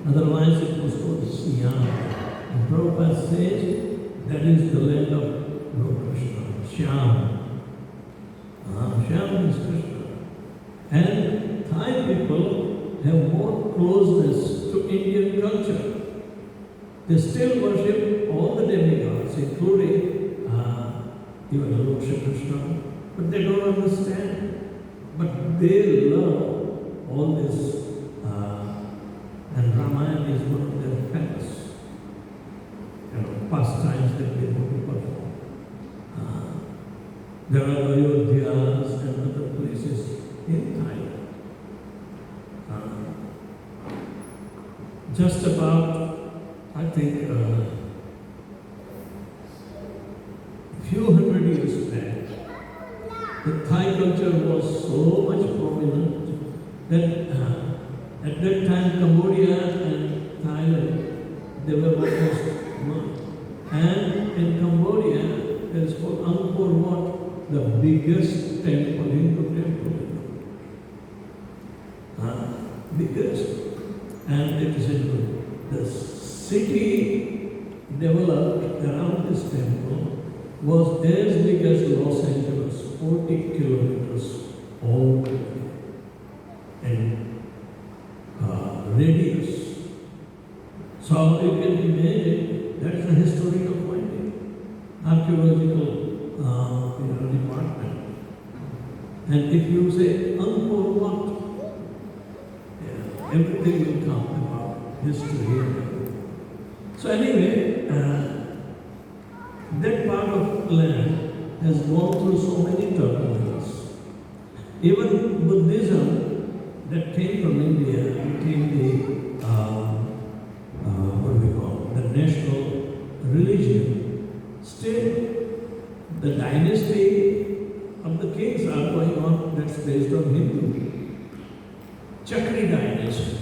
Otherwise it was called Siam. And Prabhupada says that is the land of Lord Krishna, Siam. Siam is Krishna. And Thai people have more closeness to Indian culture. They still worship all the demigods, including even Lord Shri Krishna, but they don't understand. But they love all this, and Ramayana is one of their famous pastimes that they want to perform. There are Ayodhyas and other places in Thailand. Just about, I think, a few hundred years back, the Thai culture was so much prominent that at that time Cambodia and Thailand, they were almost one. And in Cambodia, there is called Angkor Wat, the biggest temple, Hindu temple. Biggest. And it is in the city developed around this temple was as big as Los Angeles, 40 kilometers all in radius. So you can imagine that's the historical finding, archaeological department. And if you say Angkor Wat, everything will come about history. So anyway, that part of land has gone through so many turmoils. Even Buddhism that came from India became the, what do we call it, the national religion. Still, the dynasty of the kings are going on, that's based on Hindu. Chakri dynasty.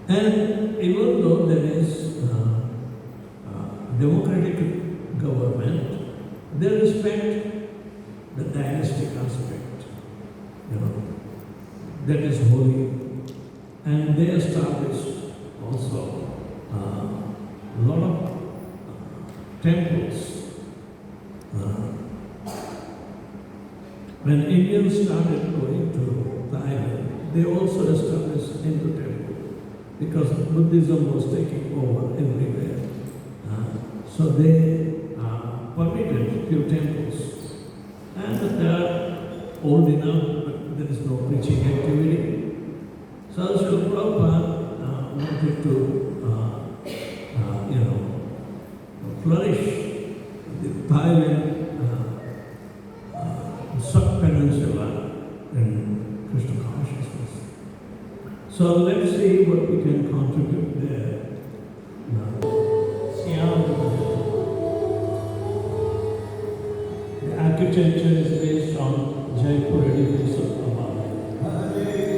And even though there is democratic government, they respect the dynastic aspect, that is holy. And they established also a lot of temples. When Indians started going to Thailand, they also established Hindu temple because Buddhism was taking over everywhere. So they permitted few temples. And they are old enough, but there is no preaching activity. So Srila Prabhupada wanted to, flourish the Thailand sub-peninsula in Krishna consciousness. So let's see what we can contribute there. Siam, the architecture is based on Jaipur edifice of mahal. Hare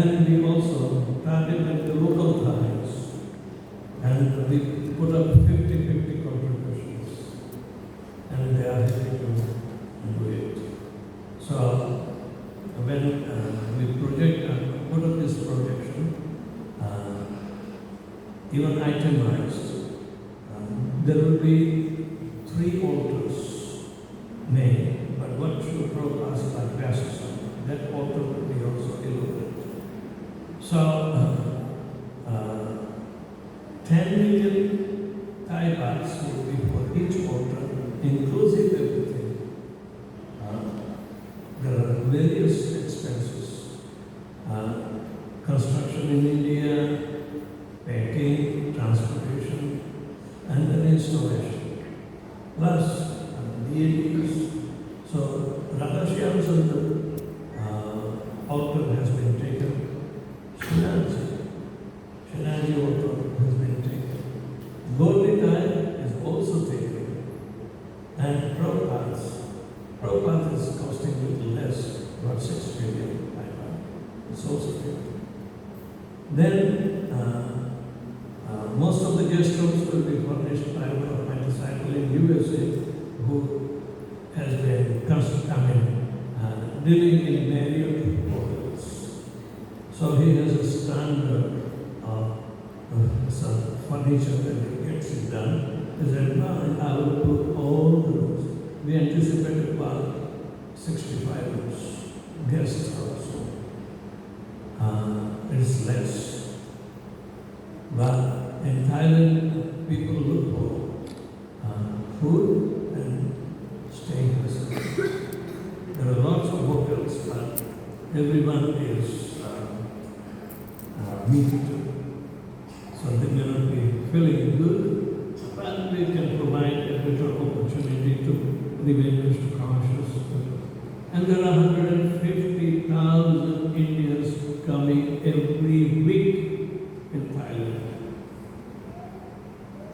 And we also targeted the local Thais, and we put up 50-50 contributions, and they are happy to do it. So when we put up this projection, even itemized, there will be 3 altars made, but what should Prabhupada like Vyasa, that altar will be also illuminated. So 10 million Thai bahts will be for each altar, inclusive everything. There are various expenses. Construction in India, packing, transportation, and then installation. Plus deities. So Radha Shyam altar has been taken. Shinaji altar has been taken. Golditai is also taken. And Prabhupada is costing a little less, about 6 million. It's also taken. Then most of the guest rooms will be furnished by one of my disciples in USA who has been dealing in Marriott hotels. So he has a standard of some furniture that he gets it done. He said, I will put all the rooms. We anticipated about 65 rooms, guest house. It is less. But in Thailand, people look for food and staying facilities. There are lots of hotels, but everyone is meeting. So they may not be feeling good, but we can provide a better opportunity to remain cautious. And there are 150,000 Indians coming every week in Thailand.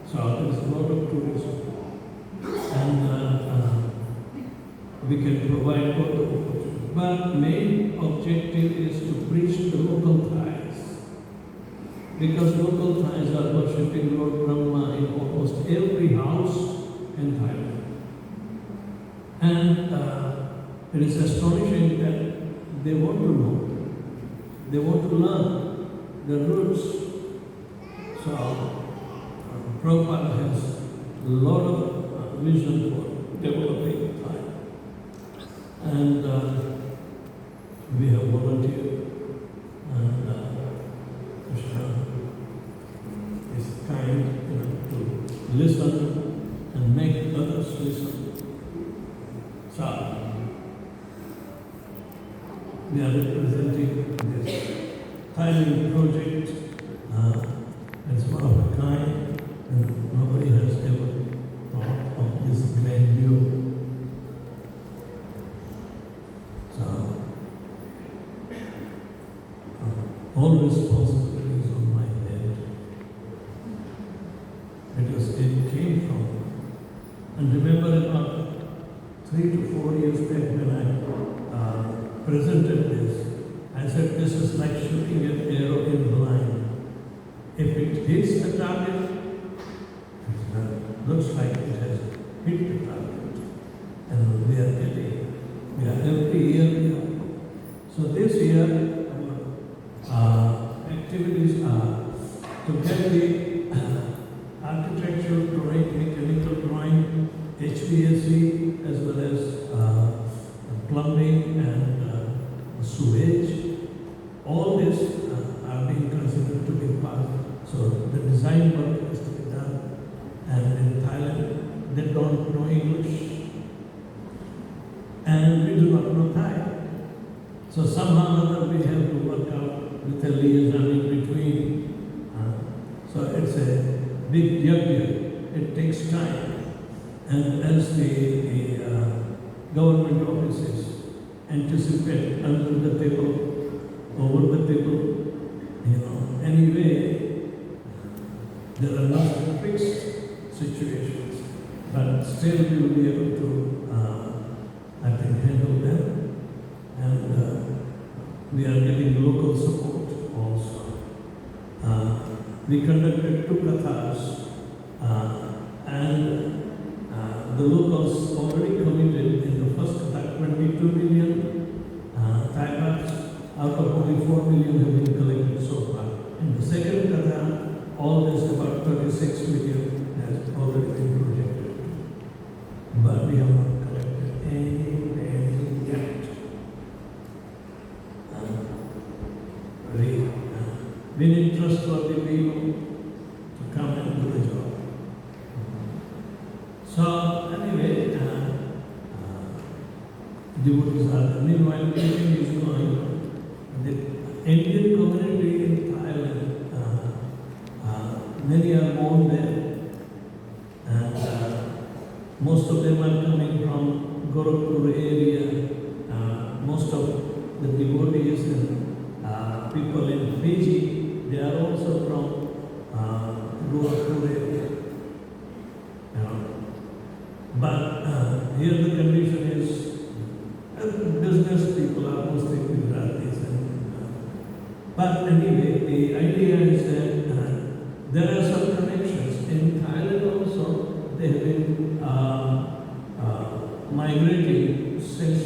So there's a lot of tourism. And we can provide all the opportunities. But main objective is to preach the local Thais. Because local Thais are worshipping Lord Brahma in almost every house in Thailand. And it is astonishing that they want to know. They want to learn the roots. So Prabhupada has a lot of vision for developing Thai. And we have volunteered, and Krishna is kind to listen and make others listen. So we are representing this Thailand project. It's one of a kind, and nobody has ever thought of this grandeur. So, all responsibility is on my head, because it came from, and remember about 3 to 4 years back when I presented this, I said this is like shooting an arrow in blind. If it hits the target, it looks like it has hit the target. And we are every year. So this year, activities are to get the architectural drawing, mechanical drawing, HVAC, as well as plumbing and sewage. All this are being considered to be part. So the design work is to be done. And in Thailand, they don't know English. And we do not know Thai. So somehow or other we have to work out with a liaison in between. So it's a big yajna. It takes time. And as the government offices anticipate under the table, over the table, anyway, there are not fixed situations, but still we will be able to, I think, handle them. And we are getting local support. also. We conducted 2 kathas, and the locals already committed in the first katha 22 million Thai bahts, out of only 4 million have been collected so far. In the second katha, all this about 36 million has already been projected. But we have not collected any penny yet. We need trustworthy people to come and do the job. So anyway, devotees are, meanwhile teaching is going on. The Indian community in Thailand, many are born there, and most of them are coming from Gorakhpur area. Most of the devotees and people in Fiji, they are also from Gorakhpur area. But here the condition is business people are mostly Gujaratis. But anyway, the idea is that there are some connections. In Thailand also, they have been migrating since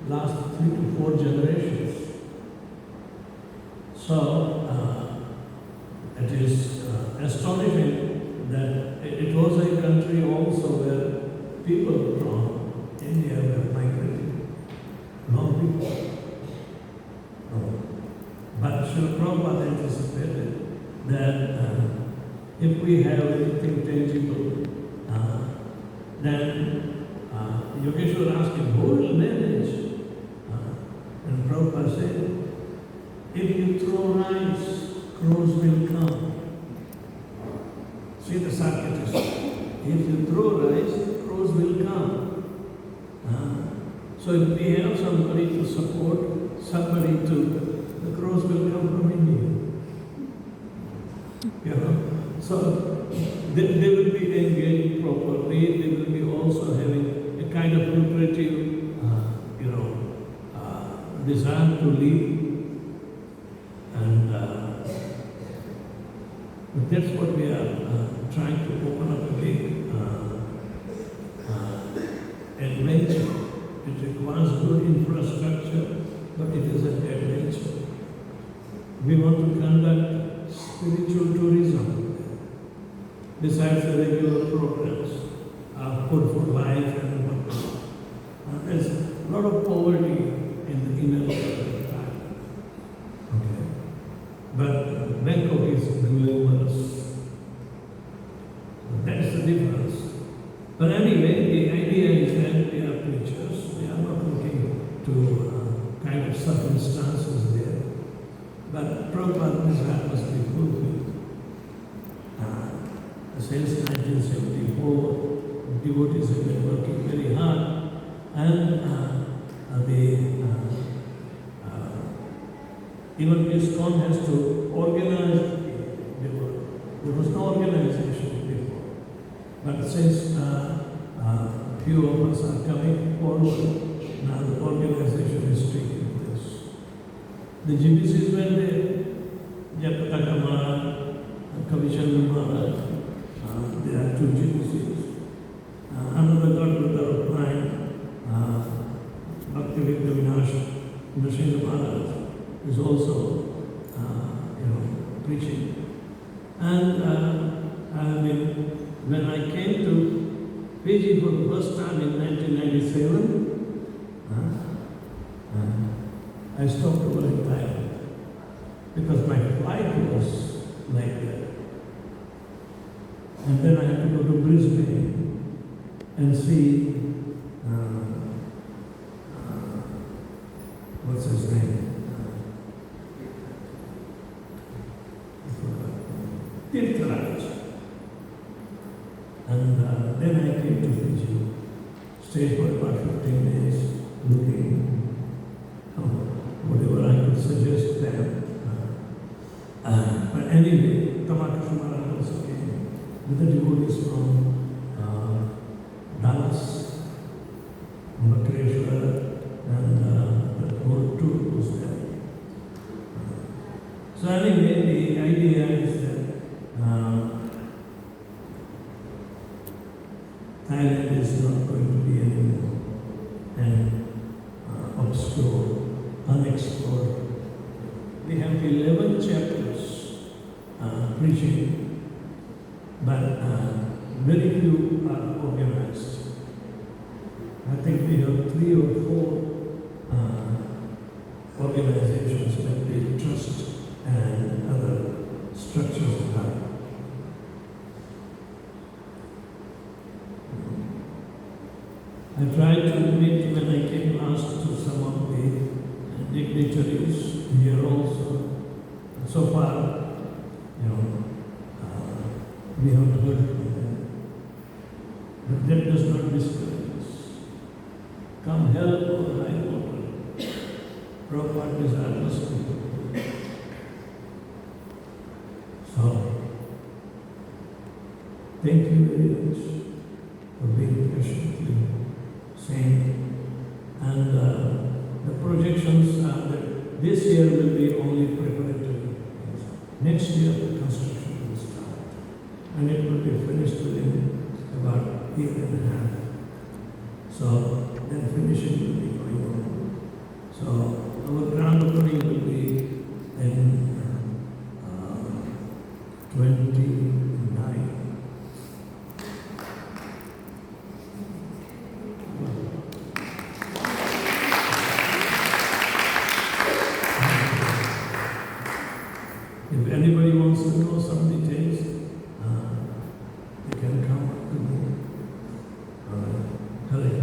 last 3 to 4 generations. So it is astonishing that it was a country also where people from India were migrating, long people. But Srila Prabhupada anticipated that if we have anything tangible, then Yogeshwar asked him, who will manage? And Prabhupada said, if you throw rice, crows will come. See the sarcasm. If you throw rice, crows will come. So if we have somebody to support, somebody to, the crows will come from India. So they will be engaged properly. They will be also having a kind of lucrative, desire to live. And that's what we are trying to open up a big adventure. It requires good infrastructure, but it is an adventure. We want to conduct spiritual tourism besides the regular programs, food for life and whatnot. There's a lot of poverty in the inner Thailand. Okay. But Bangkok is glamorous. That's the difference. But anyway, the idea is that we are preachers. We are not looking to kind of circumstances there. But Prabhupada's desire must be fulfilled. Since 1974, devotees have been working very hard, and even ISKCON has to organize. There was no organization before. But since few of us are coming forward, now the organization is taking place. The GBCs were there. Japataka Maharaj, Kavishan Maharaj. There are 2 GBCs. Another godbrother of mine, Bhaktivedanta Vinash, Nrsimha Maharaj, is also, preaching. And when I came to Fiji for the first time in 1997, I stopped over in Thailand because my flight was like that. And then I had to go to Brisbane and see, what's his name? Tirtharaj. And then I came to Fiji, stayed for about 15 days, looking whatever I could suggest them. But anyway, Tamakashu Maharaj also came with the devotees from Dallas, Makreshwar, and the whole tour was there. So Thailand is not going to be anymore and obscure, unexplored. We have 11 chapters preaching, but very few are organized. I think we have 3 or 4 organizations like the trust and other structures have. I tried to meet when I came last to some of the dignitaries here also. So far, we haven't heard from them. But that does not discourage us. Come hell or high water, Prabhupada desires people. So, thank you very much for being patiently same. And the projections are that this year will be only preparatory. Next year the construction will start. And it will be finished within about a year and a half. So then finishing will be going on. So our grand opening will be in 29. If anybody wants to know some details, they can come up to me. Hare